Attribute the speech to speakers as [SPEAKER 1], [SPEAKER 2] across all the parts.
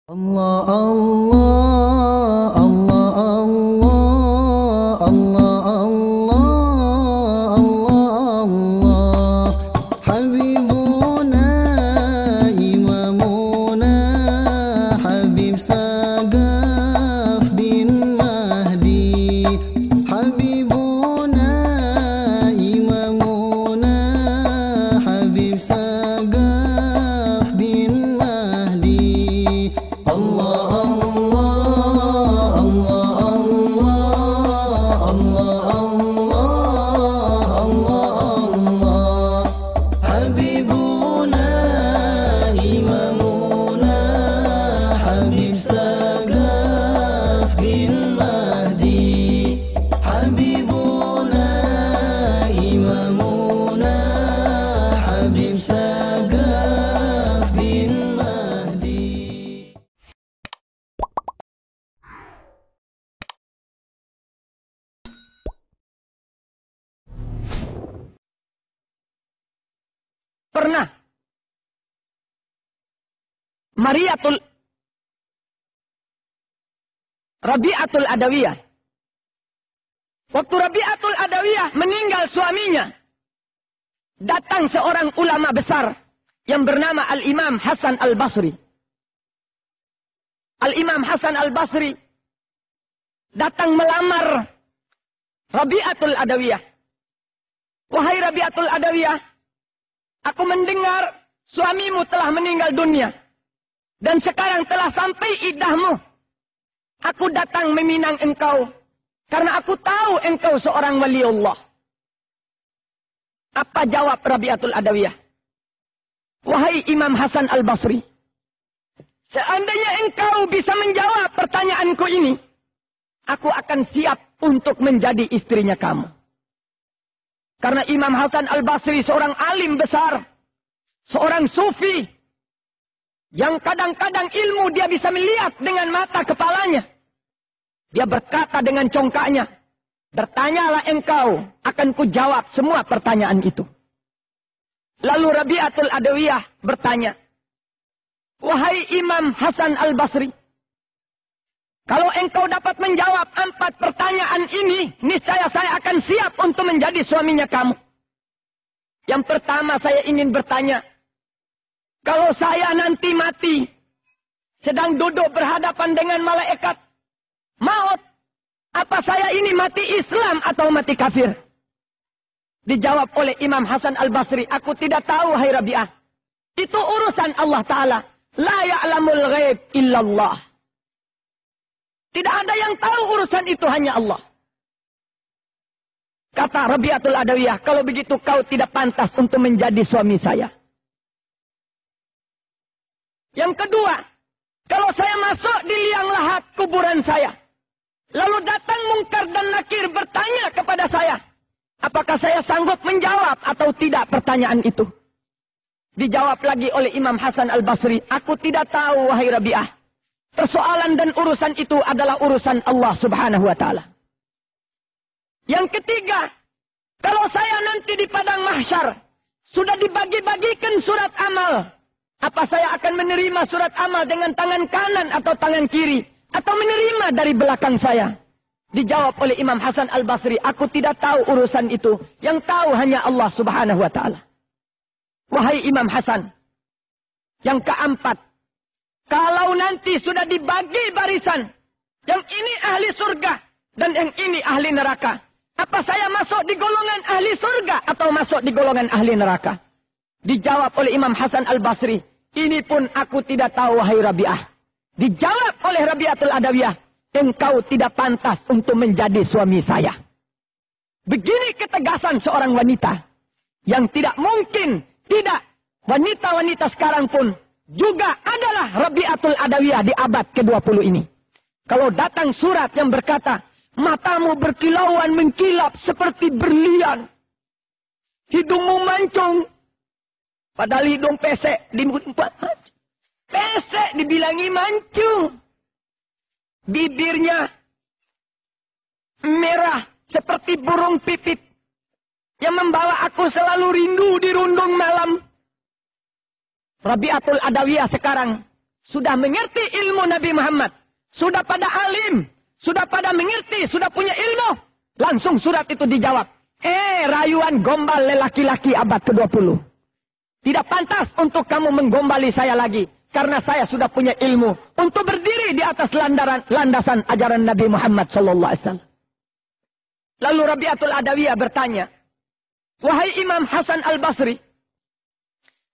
[SPEAKER 1] Allah Allah Allah Allah Allah Allah Allah Allah Habibuna Imamuna Habib Sagaf bin Mahdi Habibuna Imamuna Habib Sagaf bin Mahdi Allah Allah Allah Allah Allah Allah Habibuna Imamuna Habib Sagaf bin Mahdi Habibuna Imamuna Habib Sagaf bin Mahdi.
[SPEAKER 2] Pernah Rabi'atul Adawiyah. Waktu Rabi'atul Adawiyah meninggal suaminya, datang seorang ulama besar yang bernama Al-Imam Hasan Al-Basri. Al-Imam Hasan Al-Basri datang melamar Rabi'atul Adawiyah. Wahai Rabi'atul Adawiyah, aku mendengar suamimu telah meninggal dunia. Dan sekarang telah sampai iddahmu. Aku datang meminang engkau. Karena aku tahu engkau seorang waliullah. Apa jawab Rabi'atul Adawiyah? Wahai Imam Hasan Al-Basri, seandainya engkau bisa menjawab pertanyaanku ini, aku akan siap untuk menjadi istrinya kamu. Karena Imam Hasan Al-Basri seorang alim besar. Seorang sufi. Yang kadang-kadang ilmu dia bisa melihat dengan mata kepalanya. Dia berkata dengan congkaknya, bertanyalah engkau, akan kujawab semua pertanyaan itu. Lalu Rabi'atul Adawiyah bertanya, wahai Imam Hasan Al-Basri, kalau engkau dapat menjawab 4 pertanyaan ini, niscaya saya akan siap untuk menjadi suaminya kamu. Yang pertama saya ingin bertanya, kalau saya nanti mati, sedang duduk berhadapan dengan malaikat maut, apa saya ini mati Islam atau mati kafir? Dijawab oleh Imam Hasan Al-Basri, aku tidak tahu hai Rabi'ah. Itu urusan Allah Ta'ala. La ya'lamul ghaib illallah. Tidak ada yang tahu urusan itu, hanya Allah. Kata Rabi'atul Adawiyah, kalau begitu kau tidak pantas untuk menjadi suami saya. Yang kedua, kalau saya masuk di liang lahat kuburan saya, lalu datang Mungkar dan Nakir bertanya kepada saya, apakah saya sanggup menjawab atau tidak pertanyaan itu? Dijawab lagi oleh Imam Hasan Al-Basri, aku tidak tahu wahai Rabi'ah. Persoalan dan urusan itu adalah urusan Allah Subhanahu wa Ta'ala. Yang ketiga, kalau saya nanti di padang mahsyar sudah dibagi-bagikan surat amal, apa saya akan menerima surat amal dengan tangan kanan atau tangan kiri, atau menerima dari belakang saya? Dijawab oleh Imam Hasan Al-Basri, aku tidak tahu urusan itu. Yang tahu hanya Allah Subhanahu wa Ta'ala. Wahai Imam Hasan, yang keempat, kalau nanti sudah dibagi barisan, yang ini ahli surga dan yang ini ahli neraka, apa saya masuk di golongan ahli surga atau masuk di golongan ahli neraka? Dijawab oleh Imam Hasan Al-Basri, ini pun aku tidak tahu wahai Rabi'ah. Dijawab oleh Rabi'atul Adawiyah, engkau tidak pantas untuk menjadi suami saya. Begini ketegasan seorang wanita yang tidak mungkin tidak. Wanita-wanita sekarang pun juga adalah Rabi'atul Adawiyah di abad ke-20 ini. Kalau datang surat yang berkata, matamu berkilauan mengkilap seperti berlian, hidungmu mancung, padahal hidung pesek, pesek dibilangi mancung. Bibirnya merah seperti burung pipit yang membawa aku selalu rindu di rundung malam. Rabi'atul Adawiyah sekarang sudah mengerti ilmu Nabi Muhammad, sudah pada alim, sudah pada mengerti, sudah punya ilmu, langsung surat itu dijawab. Rayuan gombal lelaki-laki abad ke-20. Tidak pantas untuk kamu menggombali saya lagi. Karena saya sudah punya ilmu untuk berdiri di atas landasan ajaran Nabi Muhammad SAW. Lalu Rabi'atul Adawiyah bertanya, wahai Imam Hasan Al-Basri,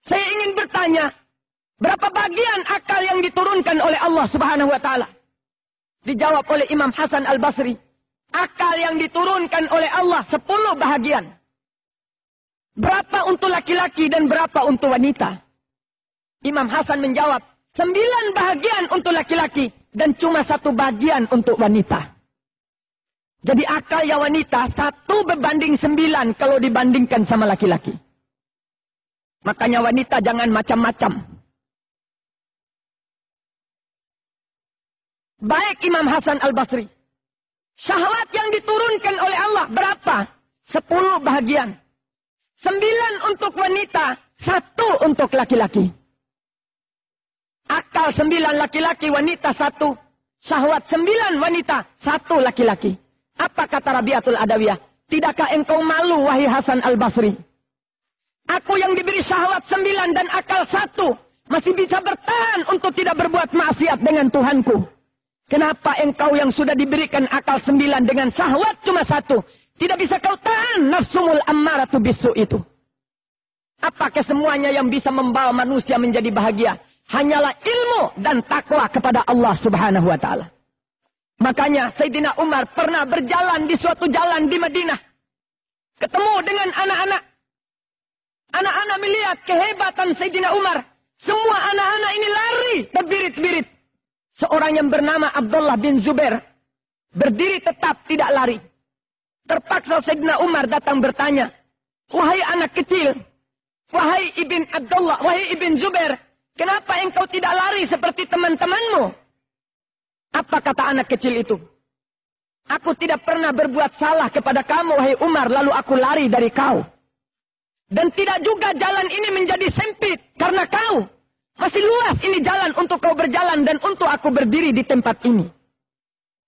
[SPEAKER 2] saya ingin bertanya, berapa bagian akal yang diturunkan oleh Allah Subhanahu wa Ta'ala? Dijawab oleh Imam Hasan Al-Basri, akal yang diturunkan oleh Allah 10 bahagian. Berapa untuk laki-laki dan berapa untuk wanita? Imam Hasan menjawab, 9 bahagian untuk laki-laki dan cuma 1 bagian untuk wanita. Jadi akalnya wanita 1 berbanding 9 kalau dibandingkan sama laki-laki. Makanya wanita jangan macam-macam. Baik Imam Hasan Al-Basri. Syahwat yang diturunkan oleh Allah berapa? 10 bahagian. 9 untuk wanita, 1 untuk laki-laki. Akal 9 laki-laki, wanita 1. Syahwat 9 wanita, 1 laki-laki. Apa kata Rabi'atul Adawiyah? Tidakkah engkau malu, wahai Hasan Al-Basri? Aku yang diberi syahwat 9 dan akal 1. Masih bisa bertahan untuk tidak berbuat maksiat dengan Tuhanku. Kenapa engkau yang sudah diberikan akal 9 dengan syahwat cuma 1? Tidak bisa kau tahan nafsumul ammaratu bisu itu. Apakah semuanya yang bisa membawa manusia menjadi bahagia? Hanyalah ilmu dan takwa kepada Allah Subhanahu wa Ta'ala. Makanya Sayyidina Umar pernah berjalan di suatu jalan di Madinah. Ketemu dengan anak-anak. Anak-anak melihat kehebatan Sayyidina Umar. Semua anak-anak ini lari berbirit-birit. Seorang yang bernama Abdullah bin Zubair berdiri tetap tidak lari. Terpaksa Sayyidina Umar datang bertanya, wahai anak kecil, wahai Ibn Abdullah, wahai Ibn Zubair, kenapa engkau tidak lari seperti teman-temanmu? Apa kata anak kecil itu? Aku tidak pernah berbuat salah kepada kamu, wahai Umar, lalu aku lari dari kau. Dan tidak juga jalan ini menjadi sempit karena kau. Masih luas ini jalan untuk kau berjalan dan untuk aku berdiri di tempat ini.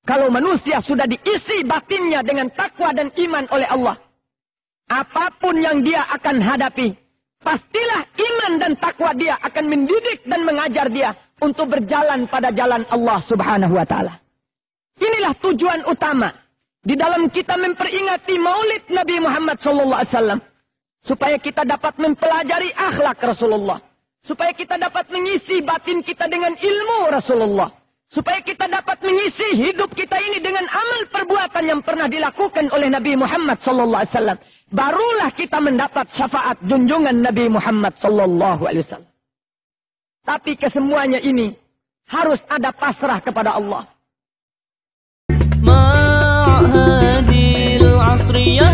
[SPEAKER 2] Kalau manusia sudah diisi batinnya dengan takwa dan iman oleh Allah, apapun yang dia akan hadapi, pastilah iman dan takwa dia akan mendidik dan mengajar dia untuk berjalan pada jalan Allah Subhanahu wa Ta'ala. Inilah tujuan utama di dalam kita memperingati Maulid Nabi Muhammad SAW, supaya kita dapat mempelajari akhlak Rasulullah, supaya kita dapat mengisi batin kita dengan ilmu Rasulullah, supaya kita dapat mengisi hidup kita ini dengan amal perbuatan yang pernah dilakukan oleh Nabi Muhammad SAW. Barulah kita mendapat syafaat junjungan Nabi Muhammad SAW. Tapi kesemuanya ini harus ada pasrah kepada Allah.
[SPEAKER 1] Ma'hadil asriyah